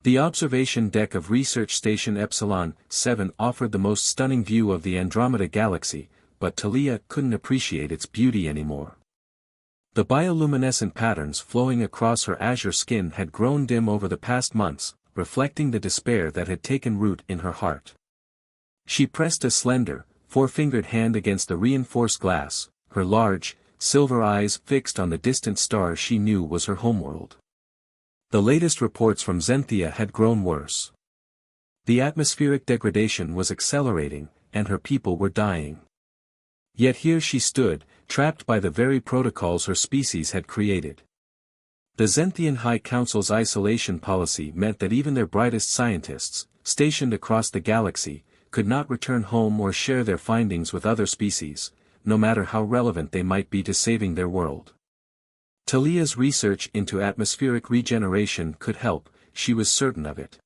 The observation deck of Research Station Epsilon 7 offered the most stunning view of the Andromeda Galaxy, but Talia couldn't appreciate its beauty anymore. The bioluminescent patterns flowing across her azure skin had grown dim over the past months, reflecting the despair that had taken root in her heart. She pressed a slender, four-fingered hand against the reinforced glass, her large, silver eyes fixed on the distant star she knew was her homeworld. The latest reports from Xanthia had grown worse. The atmospheric degradation was accelerating, and her people were dying. Yet here she stood, trapped by the very protocols her species had created. The Xanthian High Council's isolation policy meant that even their brightest scientists, stationed across the galaxy, could not return home or share their findings with other species, no matter how relevant they might be to saving their world. Talia's research into atmospheric regeneration could help, she was certain of it.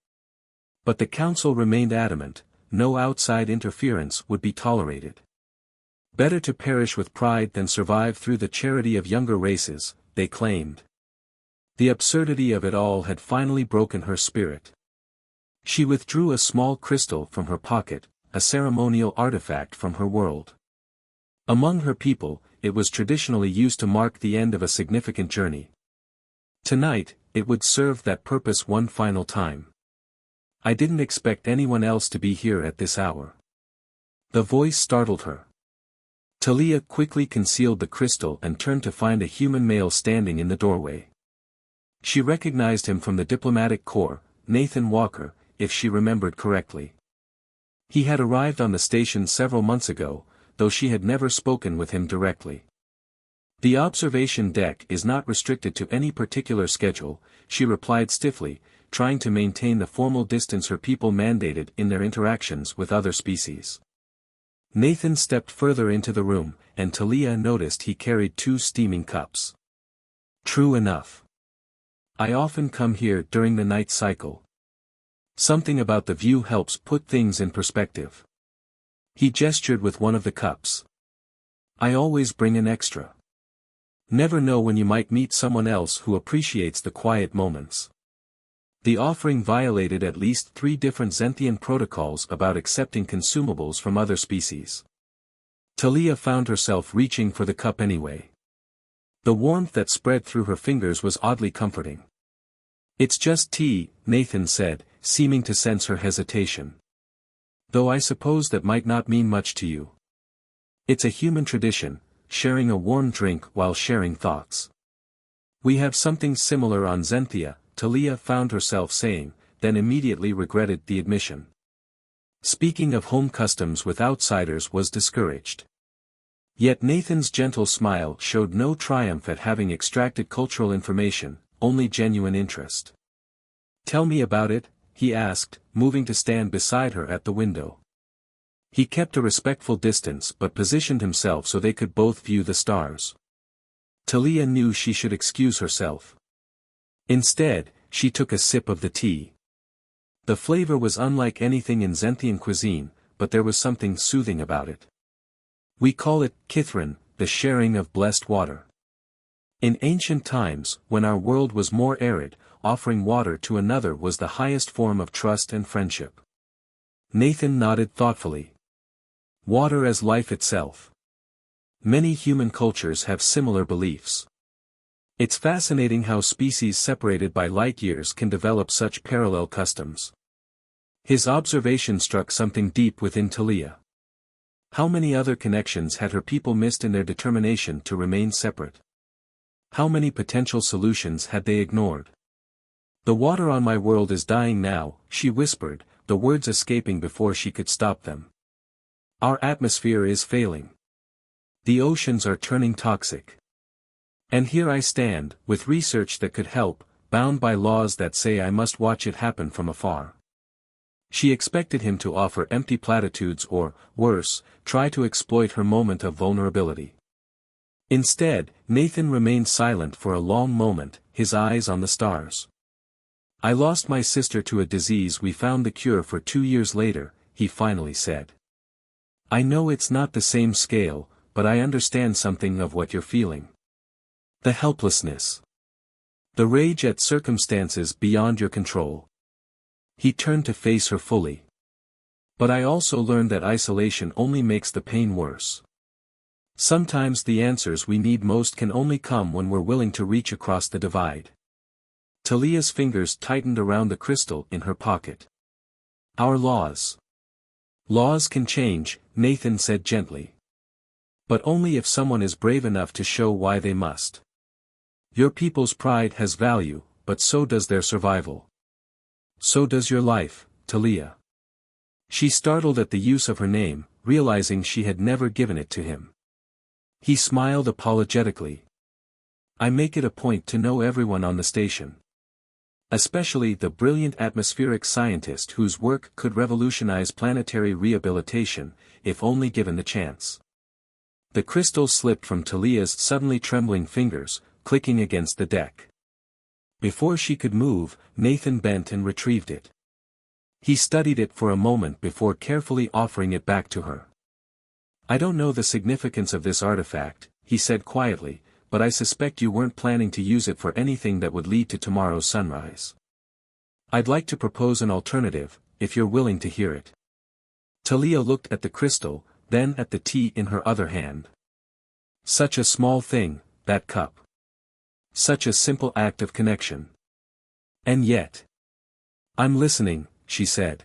But the Council remained adamant, no outside interference would be tolerated. Better to perish with pride than survive through the charity of younger races, they claimed. The absurdity of it all had finally broken her spirit. She withdrew a small crystal from her pocket, a ceremonial artifact from her world. Among her people, it was traditionally used to mark the end of a significant journey. Tonight, it would serve that purpose one final time. I didn't expect anyone else to be here at this hour. The voice startled her. Talia quickly concealed the crystal and turned to find a human male standing in the doorway. She recognized him from the diplomatic corps, Nathan Walker, if she remembered correctly. He had arrived on the station several months ago, though she had never spoken with him directly. The observation deck is not restricted to any particular schedule, she replied stiffly, trying to maintain the formal distance her people mandated in their interactions with other species. Nathan stepped further into the room, and Talia noticed he carried 2 steaming cups. True enough. I often come here during the night cycle. Something about the view helps put things in perspective. He gestured with one of the cups. I always bring an extra. Never know when you might meet someone else who appreciates the quiet moments. The offering violated at least 3 different Xanthian protocols about accepting consumables from other species. Talia found herself reaching for the cup anyway. The warmth that spread through her fingers was oddly comforting. It's just tea, Nathan said, seeming to sense her hesitation. Though I suppose that might not mean much to you. It's a human tradition, sharing a warm drink while sharing thoughts. We have something similar on Xanthia, Talia found herself saying, then immediately regretted the admission. Speaking of home customs with outsiders was discouraged. Yet Nathan's gentle smile showed no triumph at having extracted cultural information, only genuine interest. Tell me about it, he asked, moving to stand beside her at the window. He kept a respectful distance but positioned himself so they could both view the stars. Talia knew she should excuse herself. Instead, she took a sip of the tea. The flavor was unlike anything in Xanthian cuisine, but there was something soothing about it. We call it kithrin, the sharing of blessed water. In ancient times, when our world was more arid, offering water to another was the highest form of trust and friendship. Nathan nodded thoughtfully. Water as life itself. Many human cultures have similar beliefs. It's fascinating how species separated by light years can develop such parallel customs. His observation struck something deep within Talia. How many other connections had her people missed in their determination to remain separate? How many potential solutions had they ignored? The water on my world is dying now, she whispered, the words escaping before she could stop them. Our atmosphere is failing. The oceans are turning toxic. And here I stand, with research that could help, bound by laws that say I must watch it happen from afar. She expected him to offer empty platitudes or, worse, try to exploit her moment of vulnerability. Instead, Nathan remained silent for a long moment, his eyes on the stars. I lost my sister to a disease we found the cure for 2 years later, he finally said. I know it's not the same scale, but I understand something of what you're feeling. The helplessness. The rage at circumstances beyond your control. He turned to face her fully. But I also learned that isolation only makes the pain worse. Sometimes the answers we need most can only come when we're willing to reach across the divide. Talia's fingers tightened around the crystal in her pocket. Our laws. Laws can change, Nathan said gently. But only if someone is brave enough to show why they must. Your people's pride has value, but so does their survival. So does your life, Talia. She startled at the use of her name, realizing she had never given it to him. He smiled apologetically. I make it a point to know everyone on the station. Especially the brilliant atmospheric scientist whose work could revolutionize planetary rehabilitation, if only given the chance. The crystal slipped from Talia's suddenly trembling fingers, clicking against the deck. Before she could move, Nathan bent and retrieved it. He studied it for a moment before carefully offering it back to her. I don't know the significance of this artifact, he said quietly, but I suspect you weren't planning to use it for anything that would lead to tomorrow's sunrise. I'd like to propose an alternative, if you're willing to hear it. Talia looked at the crystal, then at the tea in her other hand. Such a small thing, that cup. Such a simple act of connection. And yet. I'm listening, she said.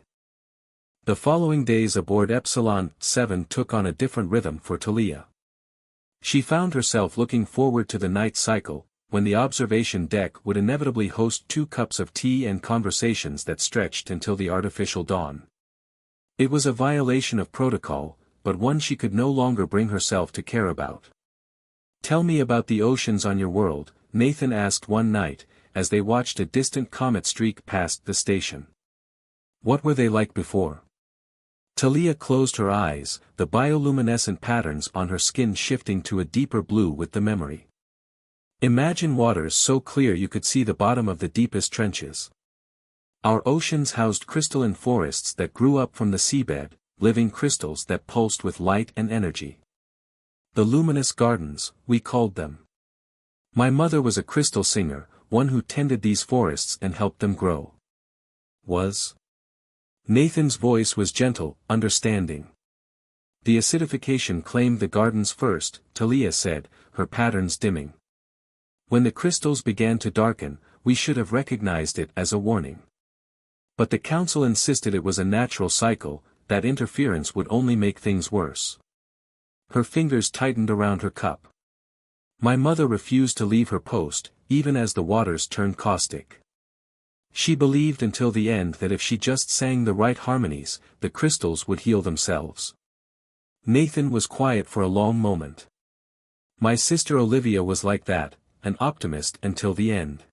The following days aboard Epsilon 7 took on a different rhythm for Talia. She found herself looking forward to the night cycle, when the observation deck would inevitably host 2 cups of tea and conversations that stretched until the artificial dawn. It was a violation of protocol, but one she could no longer bring herself to care about. Tell me about the oceans on your world, Nathan asked one night, as they watched a distant comet streak past the station. What were they like before? Talia closed her eyes, the bioluminescent patterns on her skin shifting to a deeper blue with the memory. Imagine waters so clear you could see the bottom of the deepest trenches. Our oceans housed crystalline forests that grew up from the seabed, living crystals that pulsed with light and energy. The luminous gardens, we called them. My mother was a crystal singer, one who tended these forests and helped them grow. Was? Nathan's voice was gentle, understanding. The acidification claimed the gardens first, Talia said, her patterns dimming. When the crystals began to darken, we should have recognized it as a warning. But the council insisted it was a natural cycle, that interference would only make things worse. Her fingers tightened around her cup. My mother refused to leave her post, even as the waters turned caustic. She believed until the end that if she just sang the right harmonies, the crystals would heal themselves. Nathan was quiet for a long moment. My sister Olivia was like that, an optimist until the end.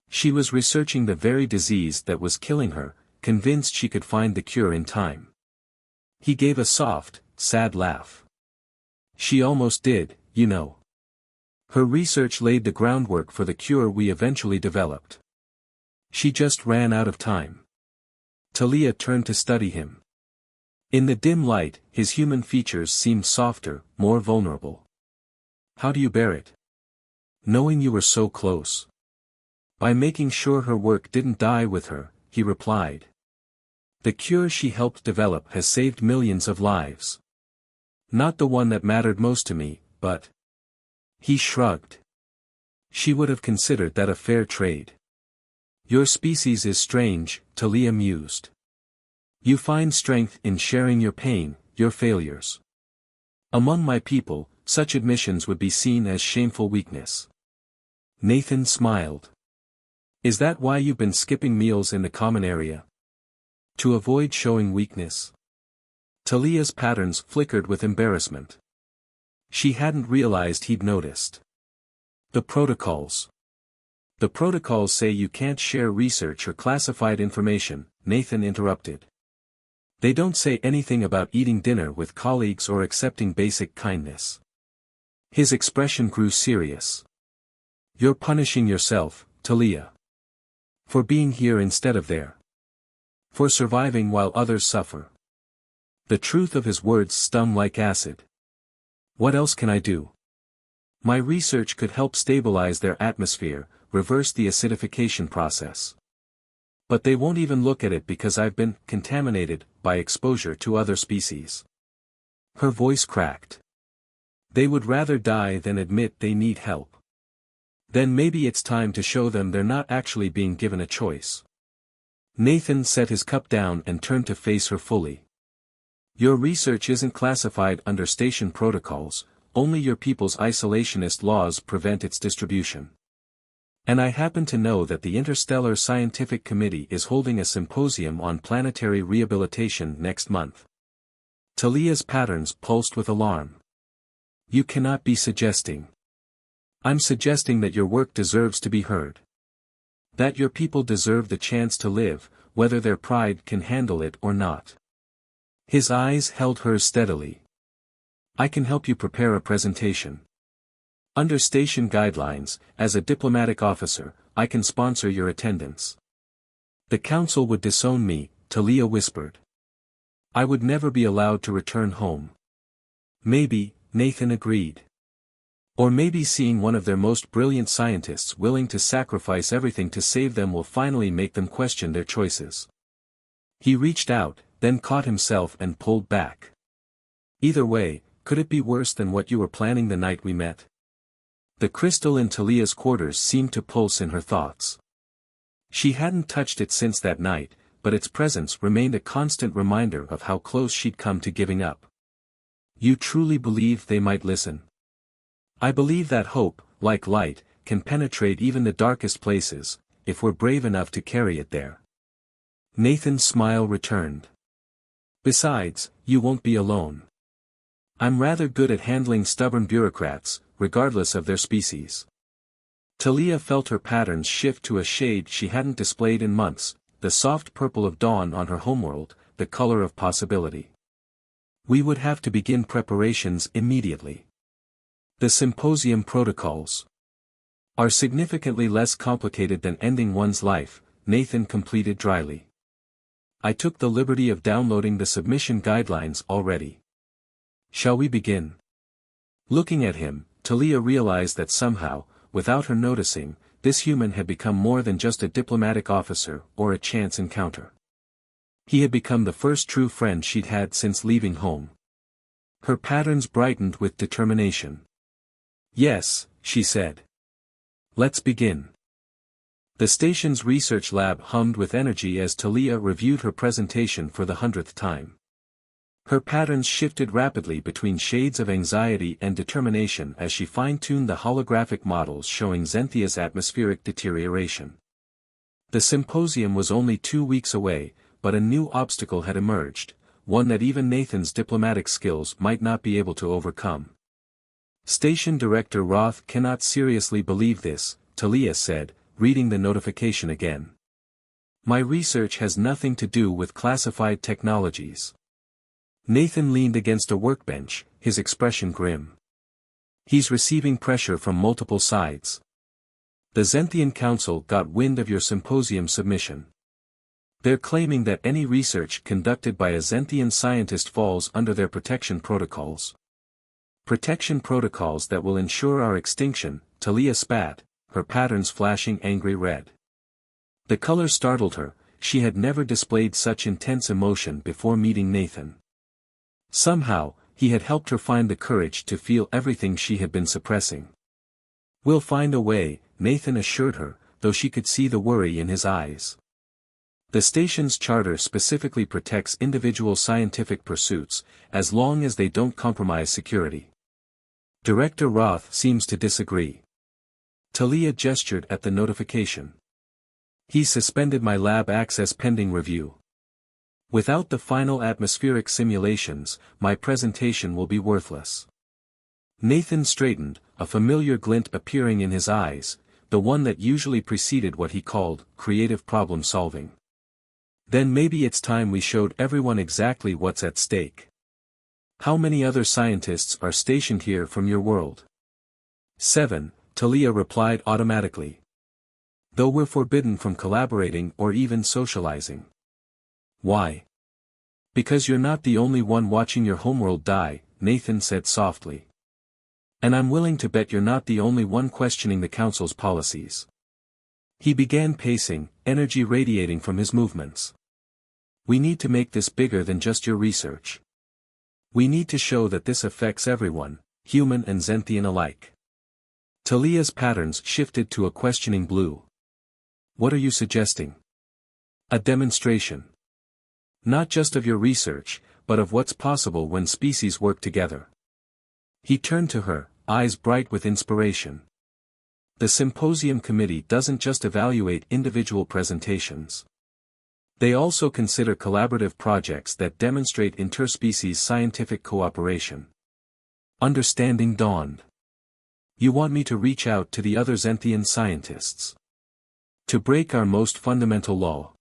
She was researching the very disease that was killing her, convinced she could find the cure in time. He gave a soft, sad laugh. She almost did, you know. Her research laid the groundwork for the cure we eventually developed. She just ran out of time. Talia turned to study him. In the dim light, his human features seemed softer, more vulnerable. How do you bear it? Knowing you were so close. By making sure her work didn't die with her, he replied. The cure she helped develop has saved millions of lives. Not the one that mattered most to me, but... He shrugged. She would have considered that a fair trade. Your species is strange, Talia mused. You find strength in sharing your pain, your failures. Among my people, such admissions would be seen as shameful weakness. Nathan smiled. Is that why you've been skipping meals in the common area? To avoid showing weakness? Talia's patterns flickered with embarrassment. She hadn't realized he'd noticed. The protocols. The protocols say you can't share research or classified information, Nathan interrupted. They don't say anything about eating dinner with colleagues or accepting basic kindness. His expression grew serious. You're punishing yourself, Talia. For being here instead of there. For surviving while others suffer. The truth of his words stung like acid. What else can I do? My research could help stabilize their atmosphere, reverse the acidification process. But they won't even look at it because I've been contaminated by exposure to other species. Her voice cracked. They would rather die than admit they need help. Then maybe it's time to show them they're not actually being given a choice. Nathan set his cup down and turned to face her fully. Your research isn't classified under station protocols, only your people's isolationist laws prevent its distribution. And I happen to know that the Interstellar Scientific Committee is holding a symposium on planetary rehabilitation next month. Talia's patterns pulsed with alarm. You cannot be suggesting. I'm suggesting that your work deserves to be heard. That your people deserve the chance to live, whether their pride can handle it or not. His eyes held hers steadily. I can help you prepare a presentation. Under station guidelines, as a diplomatic officer, I can sponsor your attendance. The council would disown me, Talia whispered. I would never be allowed to return home. Maybe, Nathan agreed. Or maybe seeing one of their most brilliant scientists willing to sacrifice everything to save them will finally make them question their choices. He reached out, then caught himself and pulled back. Either way, could it be worse than what you were planning the night we met? The crystal in Talia's quarters seemed to pulse in her thoughts. She hadn't touched it since that night, but its presence remained a constant reminder of how close she'd come to giving up. You truly believe they might listen? I believe that hope, like light, can penetrate even the darkest places, if we're brave enough to carry it there. Nathan's smile returned. Besides, you won't be alone. I'm rather good at handling stubborn bureaucrats, regardless of their species. Talia felt her patterns shift to a shade she hadn't displayed in months, the soft purple of dawn on her homeworld, the color of possibility. We would have to begin preparations immediately. The symposium protocols are significantly less complicated than ending one's life, Nathan completed dryly. I took the liberty of downloading the submission guidelines already. Shall we begin? Looking at him, Talia realized that somehow, without her noticing, this human had become more than just a diplomatic officer or a chance encounter. He had become the first true friend she'd had since leaving home. Her patterns brightened with determination. Yes, she said. Let's begin. The station's research lab hummed with energy as Talia reviewed her presentation for the 100th time. Her patterns shifted rapidly between shades of anxiety and determination as she fine-tuned the holographic models showing Xenthia's atmospheric deterioration. The symposium was only 2 weeks away, but a new obstacle had emerged, one that even Nathan's diplomatic skills might not be able to overcome. Station Director Roth cannot seriously believe this, Talia said, reading the notification again. My research has nothing to do with classified technologies. Nathan leaned against a workbench, his expression grim. He's receiving pressure from multiple sides. The Xenthian Council got wind of your symposium submission. They're claiming that any research conducted by a Xenthian scientist falls under their protection protocols. Protection protocols that will ensure our extinction, Talia spat, her patterns flashing angry red. The color startled her, she had never displayed such intense emotion before meeting Nathan. Somehow, he had helped her find the courage to feel everything she had been suppressing. We'll find a way, Nathan assured her, though she could see the worry in his eyes. The station's charter specifically protects individual scientific pursuits, as long as they don't compromise security. Director Roth seems to disagree. Talia gestured at the notification. He suspended my lab access pending review. Without the final atmospheric simulations, my presentation will be worthless. Nathan straightened, a familiar glint appearing in his eyes, the one that usually preceded what he called creative problem solving. Then maybe it's time we showed everyone exactly what's at stake. How many other scientists are stationed here from your world? 7, Talia replied automatically. Though we're forbidden from collaborating or even socializing. Why? Because you're not the only one watching your homeworld die, Nathan said softly. And I'm willing to bet you're not the only one questioning the council's policies. He began pacing, energy radiating from his movements. We need to make this bigger than just your research. We need to show that this affects everyone, human and Zenthian alike. Talia's patterns shifted to a questioning blue. What are you suggesting? A demonstration. Not just of your research, but of what's possible when species work together. He turned to her, eyes bright with inspiration. The symposium committee doesn't just evaluate individual presentations. They also consider collaborative projects that demonstrate interspecies scientific cooperation. Understanding dawned. You want me to reach out to the other Zenthian scientists. To break our most fundamental law.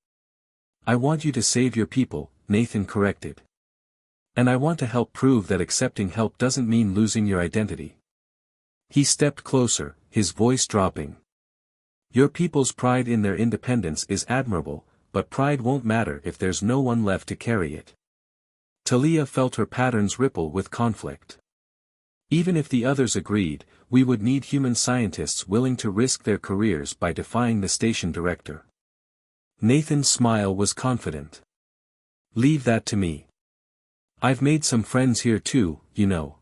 I want you to save your people, Nathan corrected. And I want to help prove that accepting help doesn't mean losing your identity. He stepped closer, his voice dropping. Your people's pride in their independence is admirable, but pride won't matter if there's no one left to carry it. Talia felt her patterns ripple with conflict. Even if the others agreed, we would need human scientists willing to risk their careers by defying the station director. Nathan's smile was confident. Leave that to me. I've made some friends here too, you know.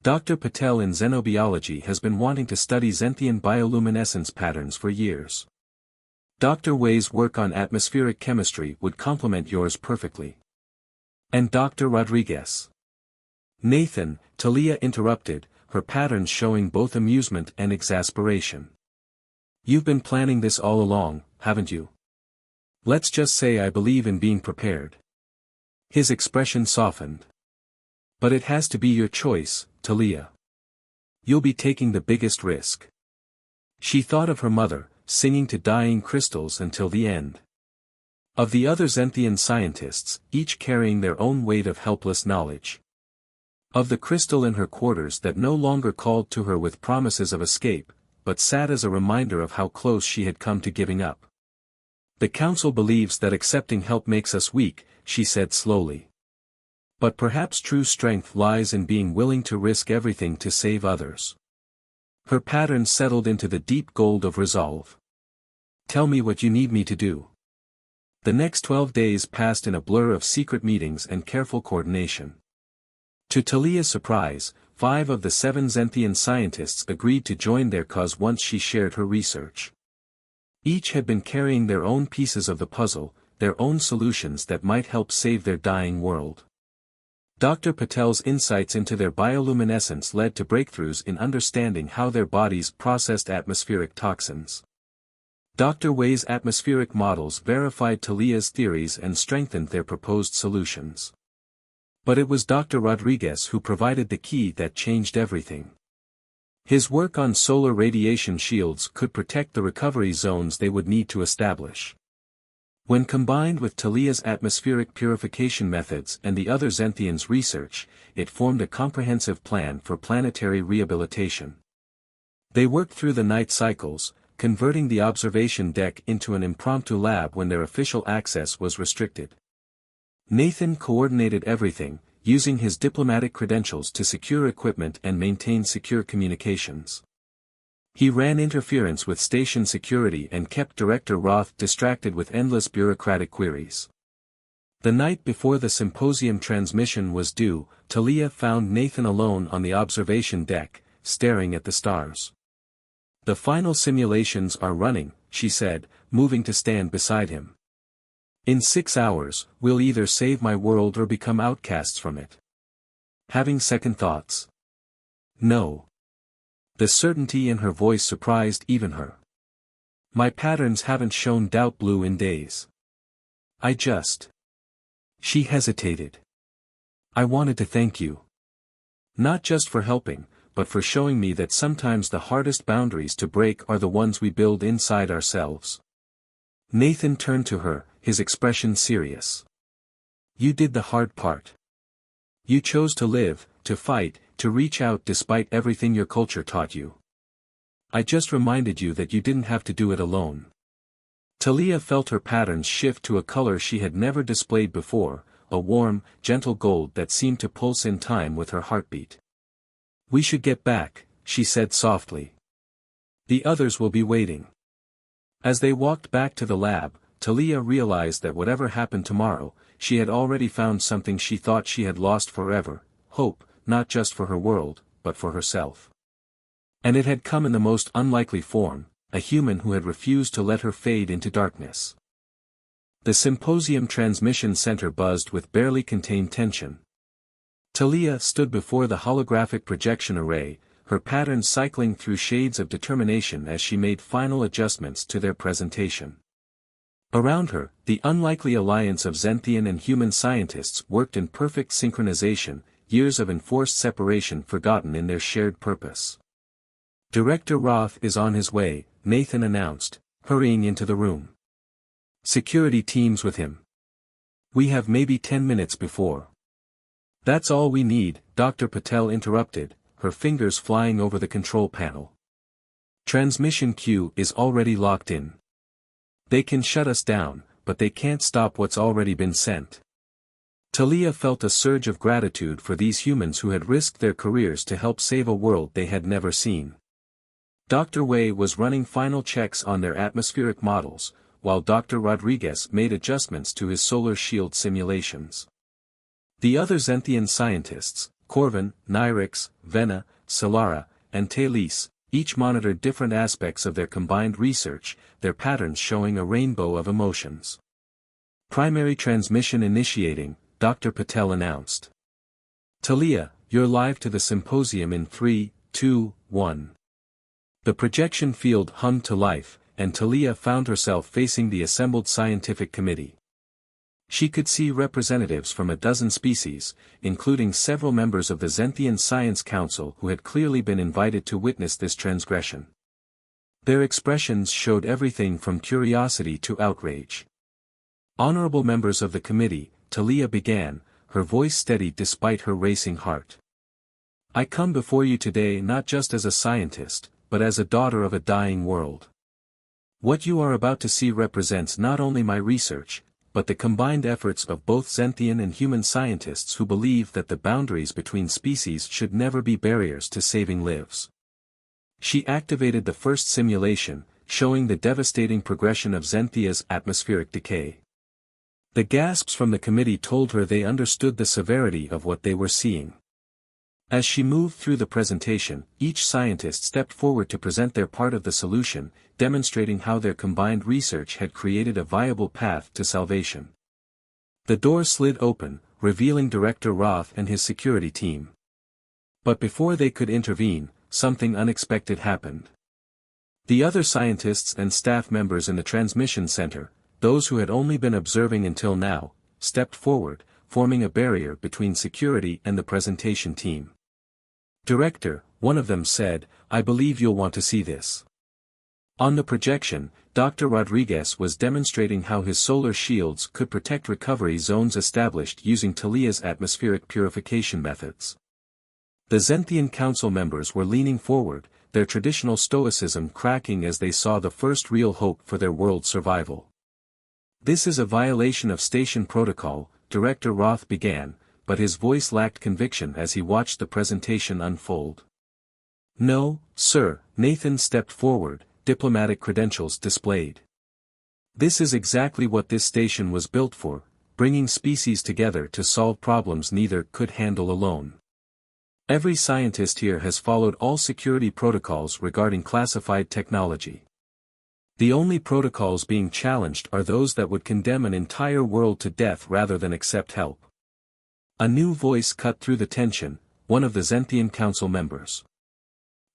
Dr. Patel in xenobiology has been wanting to study Zenthian bioluminescence patterns for years. Dr. Wei's work on atmospheric chemistry would complement yours perfectly. And Dr. Rodriguez. Nathan, Talia interrupted, her patterns showing both amusement and exasperation. You've been planning this all along, haven't you? Let's just say I believe in being prepared. His expression softened. But it has to be your choice, Talia. You'll be taking the biggest risk. She thought of her mother, singing to dying crystals until the end. Of the other Zenthian scientists, each carrying their own weight of helpless knowledge. Of the crystal in her quarters that no longer called to her with promises of escape, but sat as a reminder of how close she had come to giving up. The Council believes that accepting help makes us weak, she said slowly. But perhaps true strength lies in being willing to risk everything to save others. Her pattern settled into the deep gold of resolve. Tell me what you need me to do. The next 12 days passed in a blur of secret meetings and careful coordination. To Talia's surprise, 5 of the 7 Zenthian scientists agreed to join their cause once she shared her research. Each had been carrying their own pieces of the puzzle, their own solutions that might help save their dying world. Dr. Patel's insights into their bioluminescence led to breakthroughs in understanding how their bodies processed atmospheric toxins. Dr. Wei's atmospheric models verified Talia's theories and strengthened their proposed solutions. But it was Dr. Rodriguez who provided the key that changed everything. His work on solar radiation shields could protect the recovery zones they would need to establish. When combined with Talia's atmospheric purification methods and the other Zenthians' research, it formed a comprehensive plan for planetary rehabilitation. They worked through the night cycles, converting the observation deck into an impromptu lab when their official access was restricted. Nathan coordinated everything, using his diplomatic credentials to secure equipment and maintain secure communications. He ran interference with station security and kept Director Roth distracted with endless bureaucratic queries. The night before the symposium transmission was due, Talia found Nathan alone on the observation deck, staring at the stars. The final simulations are running, she said, moving to stand beside him. In 6 hours, we'll either save my world or become outcasts from it. Having second thoughts? No. The certainty in her voice surprised even her. My patterns haven't shown doubt blue in days. I just. She hesitated. I wanted to thank you. Not just for helping, but for showing me that sometimes the hardest boundaries to break are the ones we build inside ourselves. Nathan turned to her, his expression serious. You did the hard part. You chose to live, to fight, to reach out despite everything your culture taught you. I just reminded you that you didn't have to do it alone. Talia felt her patterns shift to a color she had never displayed before, a warm, gentle gold that seemed to pulse in time with her heartbeat. We should get back, she said softly. The others will be waiting. As they walked back to the lab, Talia realized that whatever happened tomorrow, she had already found something she thought she had lost forever: hope, not just for her world, but for herself. And it had come in the most unlikely form: a human who had refused to let her fade into darkness. The symposium transmission center buzzed with barely contained tension. Talia stood before the holographic projection array, her patterns cycling through shades of determination as she made final adjustments to their presentation. Around her, the unlikely alliance of Zenthian and human scientists worked in perfect synchronization, years of enforced separation forgotten in their shared purpose. "Director Roth is on his way," Nathan announced, hurrying into the room. "Security teams with him. We have maybe 10 minutes before." "That's all we need," Dr. Patel interrupted, her fingers flying over the control panel. "Transmission queue is already locked in. They can shut us down, but they can't stop what's already been sent." Talia felt a surge of gratitude for these humans who had risked their careers to help save a world they had never seen. Dr. Wei was running final checks on their atmospheric models, while Dr. Rodriguez made adjustments to his solar shield simulations. The other Zenthian scientists, Corvin, Nyrix, Vena, Solara, and Talis, each monitored different aspects of their combined research, their patterns showing a rainbow of emotions. "Primary transmission initiating," Dr. Patel announced. "Talia, you're live to the symposium in 3, 2, 1. The projection field hummed to life, and Talia found herself facing the assembled scientific committee. She could see representatives from a dozen species, including several members of the Zenthian Science Council who had clearly been invited to witness this transgression. Their expressions showed everything from curiosity to outrage. "Honorable members of the committee," Talia began, her voice steady despite her racing heart. "I come before you today not just as a scientist, but as a daughter of a dying world. What you are about to see represents not only my research, but the combined efforts of both Zenthian and human scientists who believe that the boundaries between species should never be barriers to saving lives." She activated the first simulation, showing the devastating progression of Zenthia's atmospheric decay. The gasps from the committee told her they understood the severity of what they were seeing. As she moved through the presentation, each scientist stepped forward to present their part of the solution, demonstrating how their combined research had created a viable path to salvation. The door slid open, revealing Director Roth and his security team. But before they could intervene, something unexpected happened. The other scientists and staff members in the transmission center, those who had only been observing until now, stepped forward, forming a barrier between security and the presentation team. "Director," one of them said, "I believe you'll want to see this." On the projection, Dr. Rodriguez was demonstrating how his solar shields could protect recovery zones established using Talia's atmospheric purification methods. The Zenthian Council members were leaning forward, their traditional stoicism cracking as they saw the first real hope for their world's survival. "This is a violation of station protocol," Director Roth began, but his voice lacked conviction as he watched the presentation unfold. "No, sir," Nathan stepped forward, diplomatic credentials displayed. "This is exactly what this station was built for, bringing species together to solve problems neither could handle alone. Every scientist here has followed all security protocols regarding classified technology. The only protocols being challenged are those that would condemn an entire world to death rather than accept help." A new voice cut through the tension, one of the Zenthian Council members.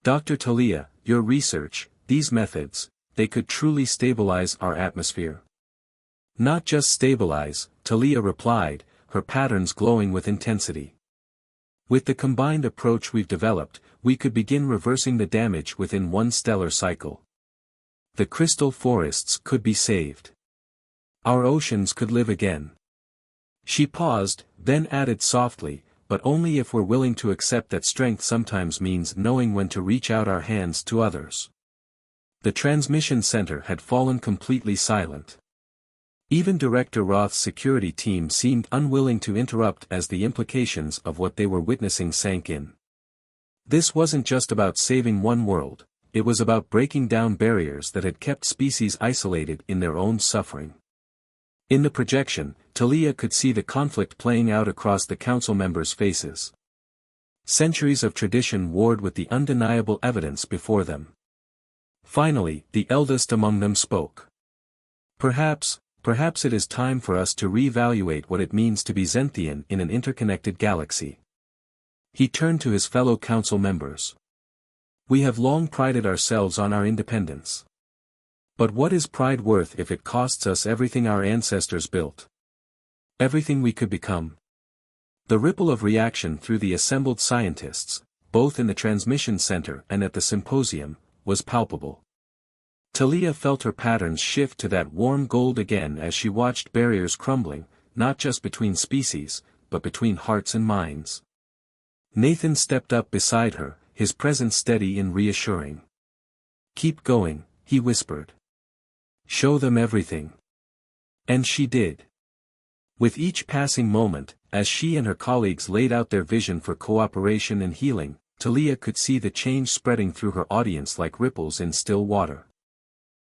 "Dr. Talia, your research, these methods, they could truly stabilize our atmosphere." "Not just stabilize," Talia replied, her patterns glowing with intensity. "With the combined approach we've developed, we could begin reversing the damage within one stellar cycle. The crystal forests could be saved. Our oceans could live again." She paused, then added softly, "But only if we're willing to accept that strength sometimes means knowing when to reach out our hands to others." The transmission center had fallen completely silent. Even Director Roth's security team seemed unwilling to interrupt as the implications of what they were witnessing sank in. This wasn't just about saving one world, it was about breaking down barriers that had kept species isolated in their own suffering. In the projection, Talia could see the conflict playing out across the council members' faces. Centuries of tradition warred with the undeniable evidence before them. Finally, the eldest among them spoke. Perhaps it is time for us to reevaluate what it means to be Zenthian in an interconnected galaxy. He turned to his fellow council members. We have long prided ourselves on our independence. But what is pride worth if it costs us everything our ancestors built? Everything we could become? The ripple of reaction through the assembled scientists, both in the transmission center and at the symposium, was palpable. Talia felt her patterns shift to that warm gold again as she watched barriers crumbling, not just between species, but between hearts and minds. Nathan stepped up beside her, his presence steady and reassuring. "Keep going," he whispered. "Show them everything." And she did. With each passing moment, as she and her colleagues laid out their vision for cooperation and healing, Talia could see the change spreading through her audience like ripples in still water.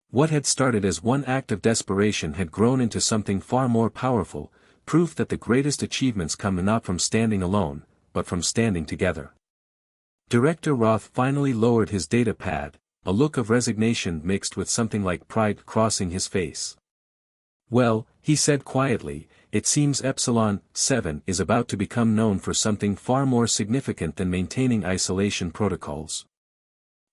What had started as one act of desperation had grown into something far more powerful, proof that the greatest achievements come not from standing alone, but from standing together. Director Roth finally lowered his data pad, a look of resignation mixed with something like pride crossing his face. "Well," he said quietly, "it seems Epsilon 7 is about to become known for something far more significant than maintaining isolation protocols."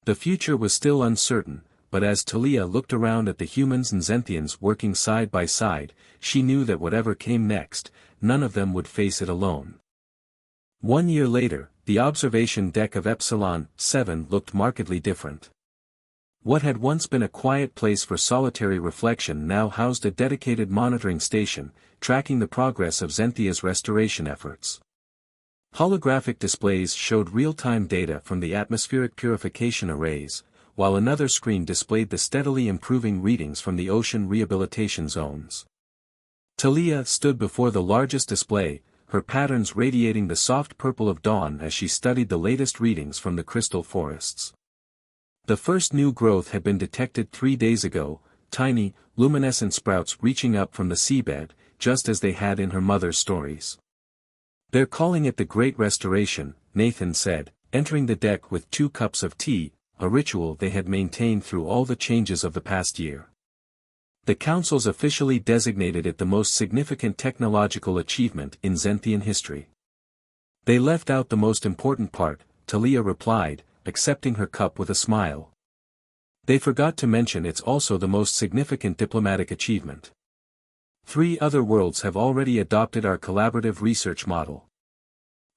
The future was still uncertain, but as Talia looked around at the humans and Zenthians working side by side, she knew that whatever came next, none of them would face it alone. 1 year later, the observation deck of Epsilon 7 looked markedly different. What had once been a quiet place for solitary reflection now housed a dedicated monitoring station, tracking the progress of Zenthia's restoration efforts. Holographic displays showed real-time data from the atmospheric purification arrays, while another screen displayed the steadily improving readings from the ocean rehabilitation zones. Talia stood before the largest display, her patterns radiating the soft purple of dawn as she studied the latest readings from the crystal forests. The first new growth had been detected 3 days ago, tiny, luminescent sprouts reaching up from the seabed, just as they had in her mother's stories. "They're calling it the Great Restoration," Nathan said, entering the deck with 2 cups of tea, a ritual they had maintained through all the changes of the past year. The councils officially designated it the most significant technological achievement in Zenthian history. "They left out the most important part," Talia replied, accepting her cup with a smile. "They forgot to mention it's also the most significant diplomatic achievement. 3 other worlds have already adopted our collaborative research model."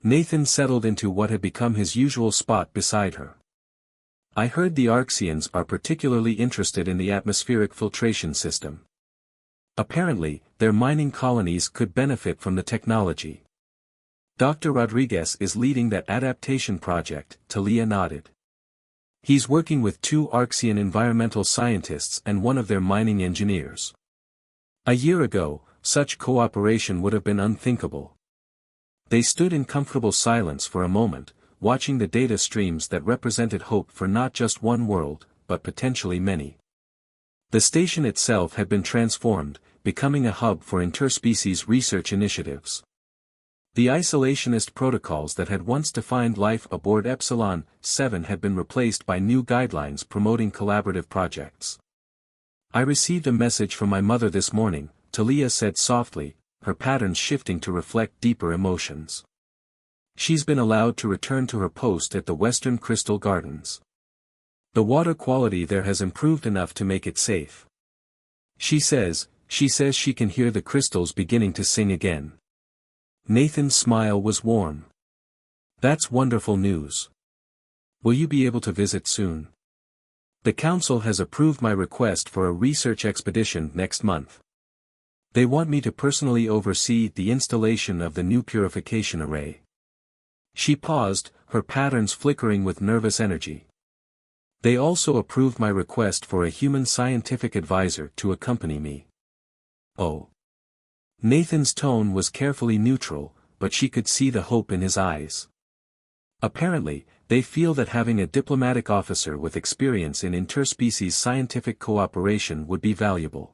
Nathan settled into what had become his usual spot beside her. "I heard the Arxians are particularly interested in the atmospheric filtration system. Apparently, their mining colonies could benefit from the technology." "Dr. Rodriguez is leading that adaptation project," Talia nodded. "He's working with 2 Arxian environmental scientists and one of their mining engineers. A year ago, such cooperation would have been unthinkable." They stood in comfortable silence for a moment, watching the data streams that represented hope for not just one world, but potentially many. The station itself had been transformed, becoming a hub for interspecies research initiatives. The isolationist protocols that had once defined life aboard Epsilon 7 had been replaced by new guidelines promoting collaborative projects. "I received a message from my mother this morning," Talia said softly, her patterns shifting to reflect deeper emotions. "She's been allowed to return to her post at the Western Crystal Gardens. The water quality there has improved enough to make it safe. She says she can hear the crystals beginning to sing again." Nathan's smile was warm. "That's wonderful news. Will you be able to visit soon? The council has approved my request for a research expedition next month. They want me to personally oversee the installation of the new purification array." She paused, her patterns flickering with nervous energy. "They also approved my request for a human scientific advisor to accompany me." "Oh." Nathan's tone was carefully neutral, but she could see the hope in his eyes. Apparently, they feel that having a diplomatic officer with experience in interspecies scientific cooperation would be valuable.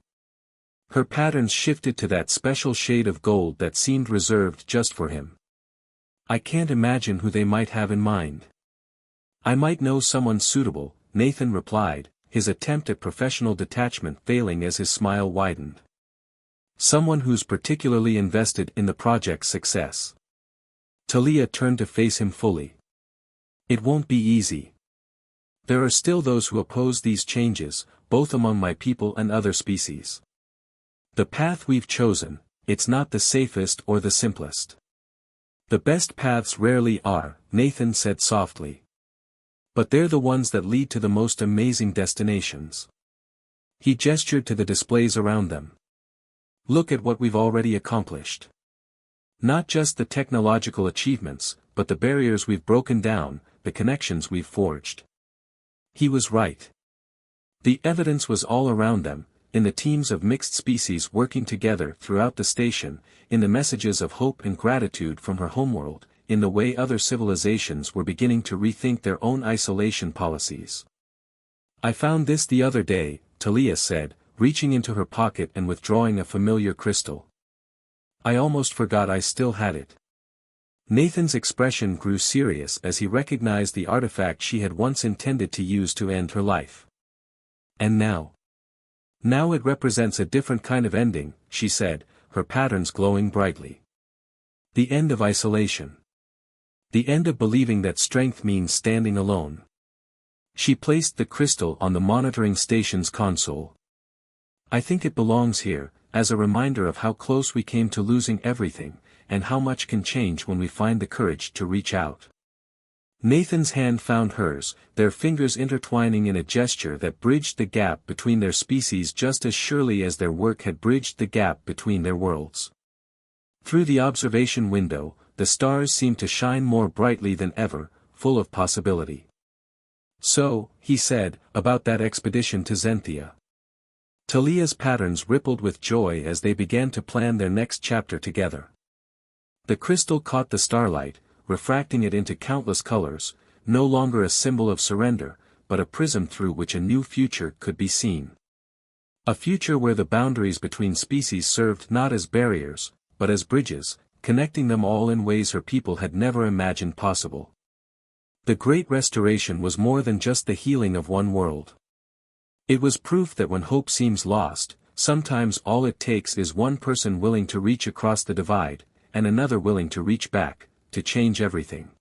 Her patterns shifted to that special shade of gold that seemed reserved just for him. I can't imagine who they might have in mind. I might know someone suitable, Nathan replied, his attempt at professional detachment failing as his smile widened. Someone who's particularly invested in the project's success. Talia turned to face him fully. It won't be easy. There are still those who oppose these changes, both among my people and other species. The path we've chosen, it's not the safest or the simplest. The best paths rarely are, Nathan said softly. But they're the ones that lead to the most amazing destinations. He gestured to the displays around them. Look at what we've already accomplished. Not just the technological achievements, but the barriers we've broken down, the connections we've forged. He was right. The evidence was all around them, in the teams of mixed species working together throughout the station, in the messages of hope and gratitude from her homeworld, in the way other civilizations were beginning to rethink their own isolation policies. I found this the other day, Talia said, reaching into her pocket and withdrawing a familiar crystal. I almost forgot I still had it. Nathan's expression grew serious as he recognized the artifact she had once intended to use to end her life. And now? Now it represents a different kind of ending, she said, her patterns glowing brightly. The end of isolation. The end of believing that strength means standing alone. She placed the crystal on the monitoring station's console. I think it belongs here, as a reminder of how close we came to losing everything, and how much can change when we find the courage to reach out. Nathan's hand found hers, their fingers intertwining in a gesture that bridged the gap between their species just as surely as their work had bridged the gap between their worlds. Through the observation window, the stars seemed to shine more brightly than ever, full of possibility. So, he said, about that expedition to Zenthia. Talia's patterns rippled with joy as they began to plan their next chapter together. The crystal caught the starlight, refracting it into countless colors, no longer a symbol of surrender, but a prism through which a new future could be seen. A future where the boundaries between species served not as barriers, but as bridges, connecting them all in ways her people had never imagined possible. The Great Restoration was more than just the healing of one world. It was proof that when hope seems lost, sometimes all it takes is one person willing to reach across the divide, and another willing to reach back, to change everything.